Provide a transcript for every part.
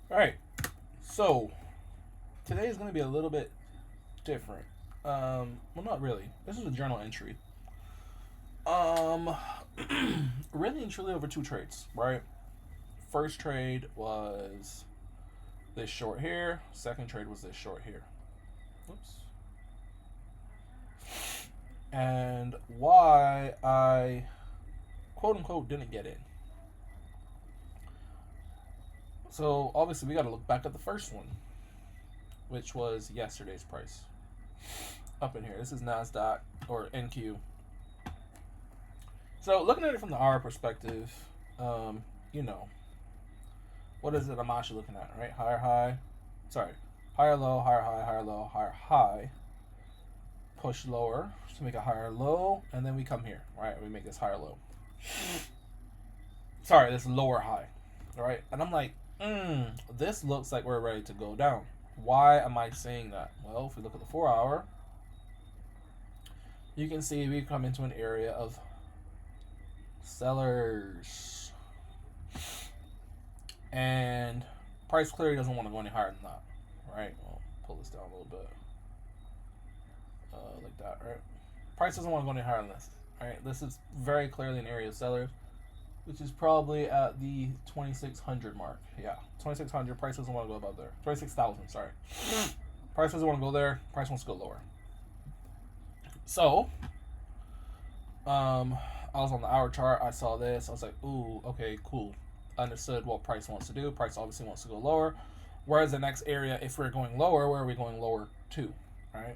All right, so today is going to be a little bit different. Well, not really. This is a journal entry. Um, really and truly over two trades, right? First trade was this short here. Second trade was this short here. Oops. And why I quote unquote didn't get in. So obviously we got to look back at the first one, which was yesterday's price. Up in here. This is NASDAQ or NQ. So looking at it from the hour perspective, you know, what is it I'm actually looking at, right? Higher high, sorry, higher low, higher high, higher low, higher high. Push lower to make a higher low, and then we come here, right? We make this higher low. Sorry, this lower high, all right? And I'm like, this looks like we're ready to go down. Why am I saying that? Well, if we look at the 4 hour, you can see we come into an area of sellers. And price clearly doesn't want to go any higher than that, right? Well, pull this down a little bit. Like that, right? Price doesn't want to go any higher than this, right? This is very clearly an area of sellers, which is probably at the 2,600 mark. Yeah, 2,600. Price doesn't want to go above there. 26,000, sorry. Price doesn't want to go there. Price wants to go lower. So, I was on the hour chart. I saw this. I was like, ooh, okay, cool. Understood what price wants to do. Price obviously wants to go lower. Whereas the next area, if we're going lower, where are we going lower to? Right?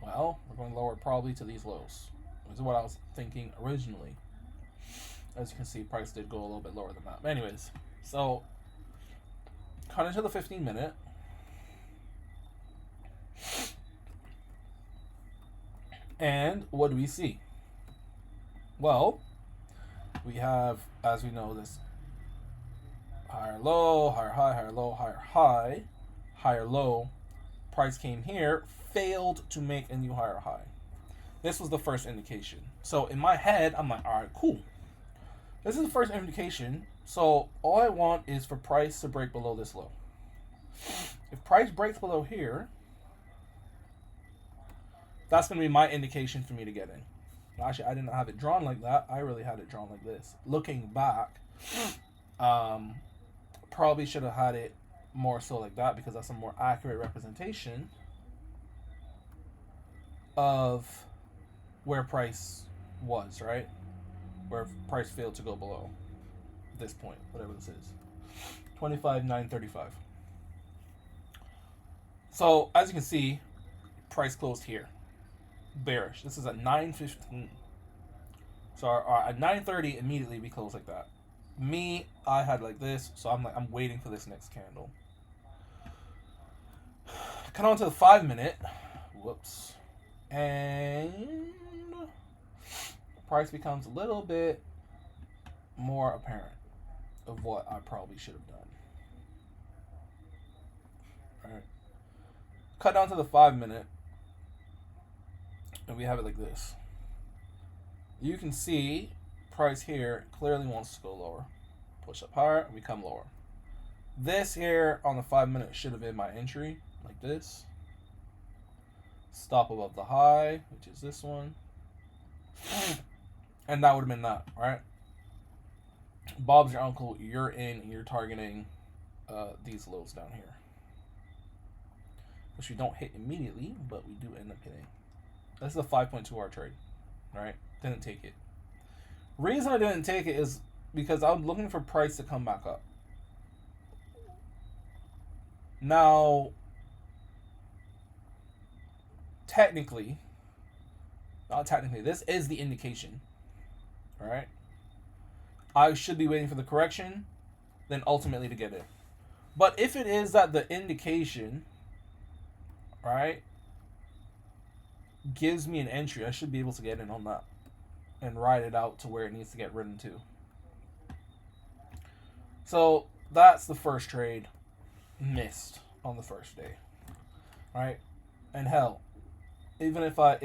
Well, we're going lower probably to these lows. This is what I was thinking originally. As you can see, price did go a little bit lower than that. But anyways, so cut into the 15-minute. And what do we see? Well, we have, as we know, this higher low, higher high, higher low, higher high, higher low. Price came here, failed to make a new higher high. This was the first indication. So in my head, I'm like, all right, cool. This is the first indication. So all I want is for price to break below this low. If price breaks below here, that's going to be my indication for me to get in. Actually, I didn't have it drawn like that. I really had it drawn like this. Looking back, probably should have had it more so like that because that's a more accurate representation of where price was, right? Where price failed to go below this point, whatever this is. 25,935. So, as you can see, price closed here. Bearish. This is at 9:15. So at 9:30 immediately we close like that. Me, I had like this, so I'm waiting for this next candle. Cut on to the 5-minute. Whoops. And price becomes a little bit more apparent of what I probably should have done. Alright. Cut down to the 5-minute. And we have it like this. You can see price here clearly wants to go lower. Push up higher, and we come lower. This here on the 5-minute should have been my entry, like this. Stop above the high, which is this one. And that would have been that, right? Bob's your uncle, you're in, and you're targeting these lows down here. Which we don't hit immediately, but we do end up hitting. This is a 5.2R trade, right? Didn't take it. Reason I didn't take it is because I was looking for price to come back up. Now, not technically, this is the indication, all right? I should be waiting for the correction, then ultimately to get it. But if it is that the indication, right, gives me an entry, I should be able to get in on that and ride it out to where it needs to get ridden to. So that's the first trade missed on the first day, right? And hell, even if I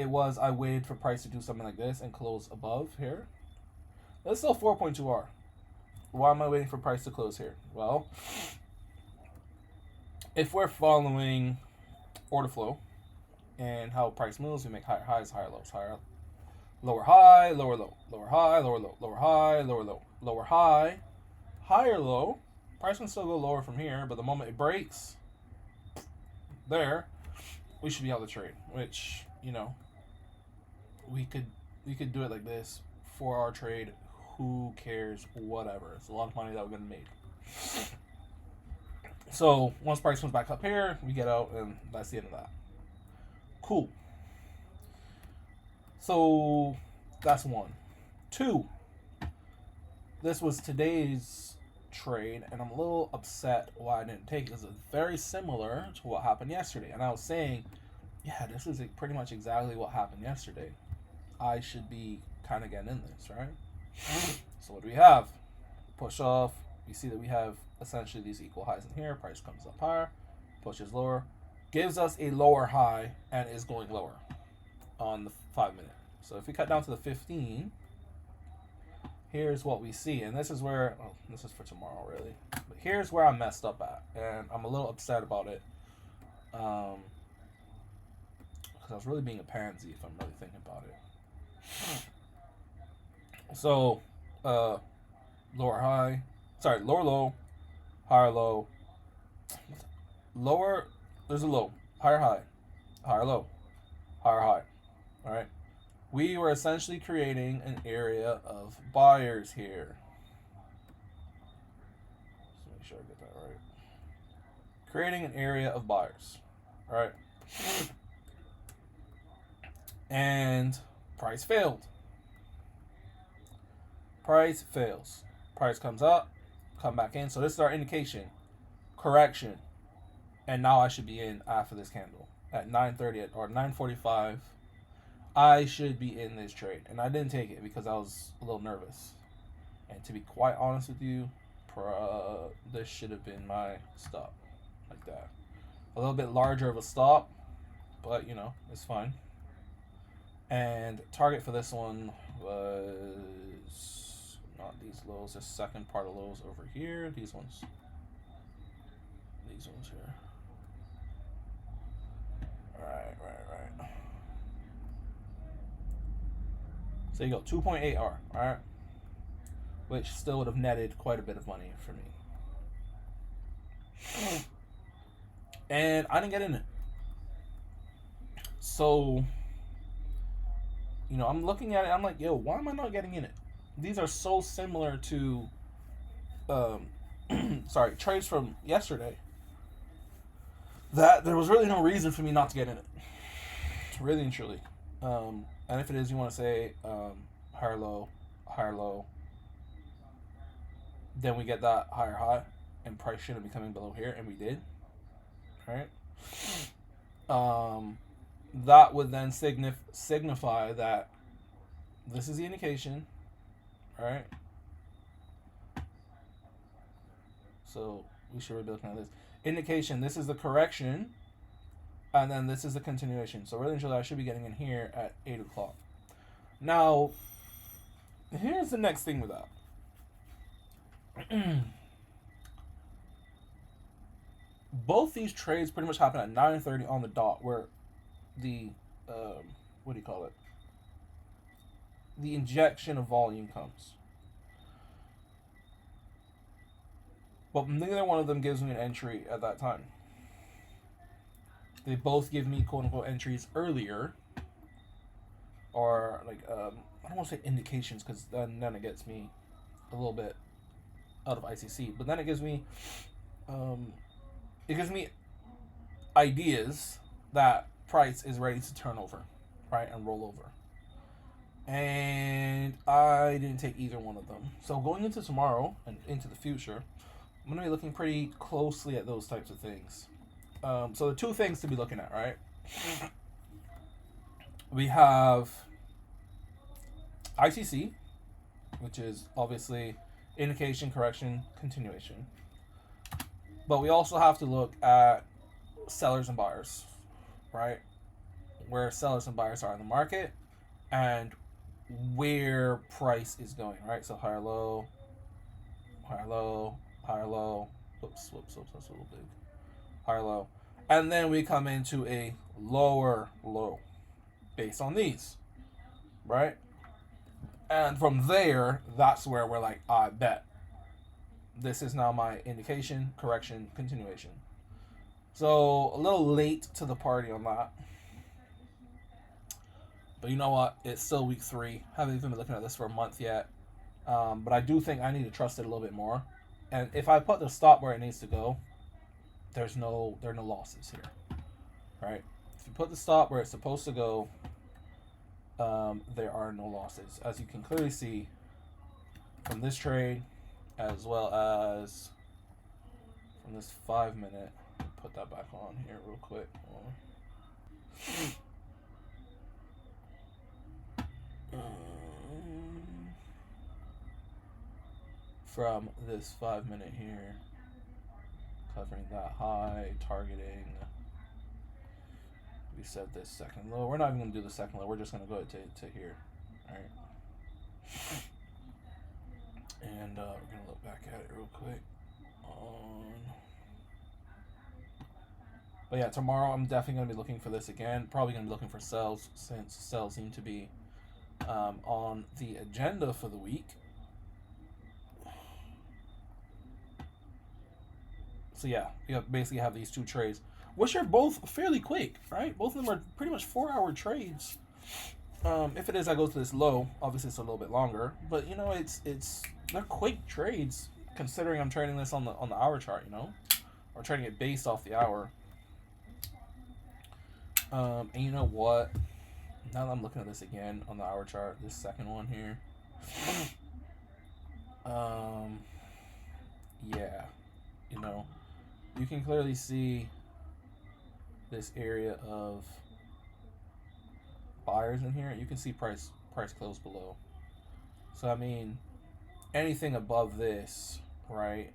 waited for price to do something like this and close above here, that's still 4.2R. Why am I waiting for price to close here? Well, if we're following order flow and how price moves, we make higher highs, higher lows, higher lower high, lower low, lower high, lower low, lower high, lower low, lower high, higher low. Price can still go lower from here, but the moment it breaks there, we should be out of the trade. Which, you know, we could do it like this for our trade. Who cares? Whatever. It's a lot of money that we're gonna make. So once price comes back up here, we get out, and that's the end of that. Cool. So that's one. Two. This was today's trade, and I'm a little upset why I didn't take it, because it's very similar to what happened yesterday. And I was saying, yeah, this is pretty much exactly what happened yesterday. I should be kind of getting in this, right? So what do we have? Push off. You see that we have essentially these equal highs in here. Price comes up higher, pushes lower, gives us a lower high, and is going lower on the 5 minute. So if we cut down to the 15, here's what we see. And this is where, oh, this is for tomorrow really, but here's where I messed up at, and I'm a little upset about it, because I was really being a pansy if I'm really thinking about it. So lower high, sorry, lower low, higher low, lower, there's a low, higher high, higher low, higher high. All right, we were essentially creating an area of buyers here. Let's make sure I get that right. Creating an area of buyers. All right, and price failed. Price fails. Price comes up, come back in. So this is our indication. Correction. And now I should be in after this candle at 9:30 or 9:45. I should be in this trade, and I didn't take it because I was a little nervous. And to be quite honest with you, this should have been my stop, like that. A little bit larger of a stop, but you know, it's fine. And target for this one was not these lows. The second part of lows over here. These ones. These ones here. Right. So you go 2.8 R, alright? Which still would have netted quite a bit of money for me. And I didn't get in it. So, you know, I'm looking at it, I'm like, yo, why am I not getting in it? These are so similar to trades from yesterday, that there was really no reason for me not to get in it. Really and truly. And if it is, you want to say higher low, then we get that higher high, and price shouldn't be coming below here, and we did. Right? That would then signify that this is the indication, right? So we should be looking at this indication. This is the correction, and then this is the continuation. So really and truly, I should be getting in here at 8 o'clock. Now, here's the next thing with that. Both these trades pretty much happen at 9:30 on the dot, where the what do you call it? The injection of volume comes. But neither one of them gives me an entry at that time. They both give me quote unquote entries earlier, or like I don't want to say indications, because then it gets me a little bit out of ICC. But then it gives me ideas that price is ready to turn over, right, and roll over. And I didn't take either one of them. So going into tomorrow and into the future, I'm going to be looking pretty closely at those types of things. So the two things to be looking at, right? We have ICC, which is obviously indication, correction, continuation. But we also have to look at sellers and buyers, right? Where sellers and buyers are in the market, and where price is going, right? So higher low, higher low, higher low. Whoops, that's a little big. higher low, and then we come into a lower low based on these, right? And from there, that's where we're like, I bet this is now my indication, correction, continuation. So a little late to the party on that. But you know what? It's still week 3. Haven't even been looking at this for a month yet. But I do think I need to trust it a little bit more. And if I put the stop where it needs to go, there are no losses here, right? If you put the stop where it's supposed to go, there are no losses, as you can clearly see from this trade, as well as from this 5 minute. Put that back on here real quick. From this 5 minute here, covering that high, targeting. We said this second low. We're not even going to do the second low. We're just going to go to here. All right. And we're going to look back at it real quick. But yeah, tomorrow I'm definitely going to be looking for this again. Probably going to be looking for sells, since sells seem to be on the agenda for the week. So yeah, you basically have these 2 trades, which are both fairly quick, right? Both of them are pretty much 4-hour trades. If it is, I go to this low. Obviously, it's a little bit longer, but you know, they're quick trades considering I'm trading this on the hour chart, you know, or trading it based off the hour. And you know what? Now that I'm looking at this again on the hour chart, this second one here, yeah, you know, you can clearly see this area of buyers in here. You can see price close below. So I mean, anything above this, right?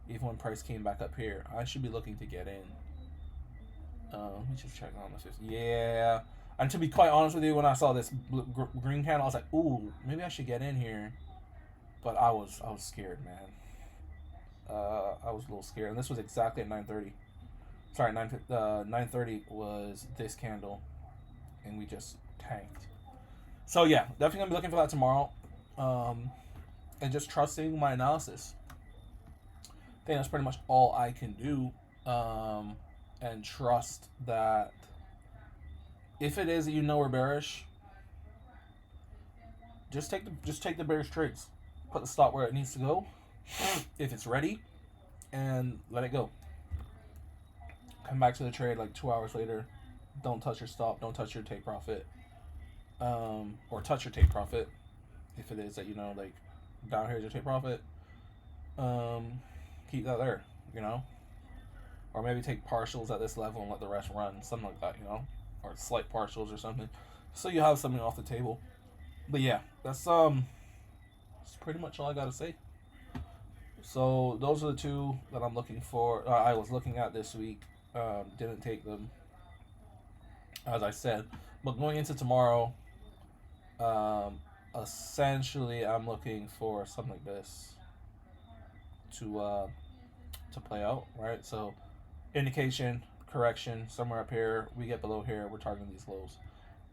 Even when price came back up here, I should be looking to get in. Let me just check on the 50. Yeah, and to be quite honest with you, when I saw this green candle, I was like, ooh, maybe I should get in here. But I was scared, man. I was a little scared, and this was exactly at 9:30. Sorry, 9:30 was this candle, and we just tanked. So yeah, definitely gonna be looking for that tomorrow, and just trusting my analysis. I think that's pretty much all I can do, and trust that if it is that you know we're bearish, just take the bearish trades, put the stop where it needs to go, if it's ready, and let it go. Come back to the trade like 2 hours later. Don't touch your stop. Don't touch your take profit. Or touch your take profit if it is that you know, like, down here is your take profit. Keep that there, you know. Or maybe take partials at this level and let the rest run, something like that, you know, or slight partials or something, so you have something off the table. But yeah, that's pretty much all I gotta say. So those are the 2 that I'm looking for. I was looking at this week. Didn't take them, as I said. But going into tomorrow, essentially I'm looking for something like this to play out, right? So indication, correction, somewhere up here. We get below here. We're targeting these lows,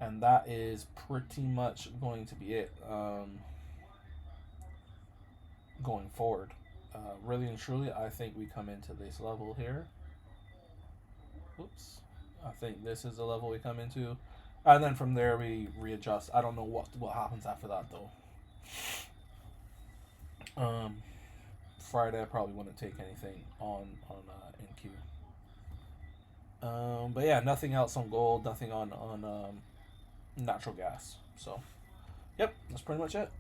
and that is pretty much going to be it. Going forward, really and truly, I think we come into this level here. Oops. I think this is the level we come into, and then from there we readjust. I don't know what happens after that though. Friday I probably wouldn't take anything on NQ. But yeah, nothing else on gold, nothing on natural gas. So, yep, that's pretty much it.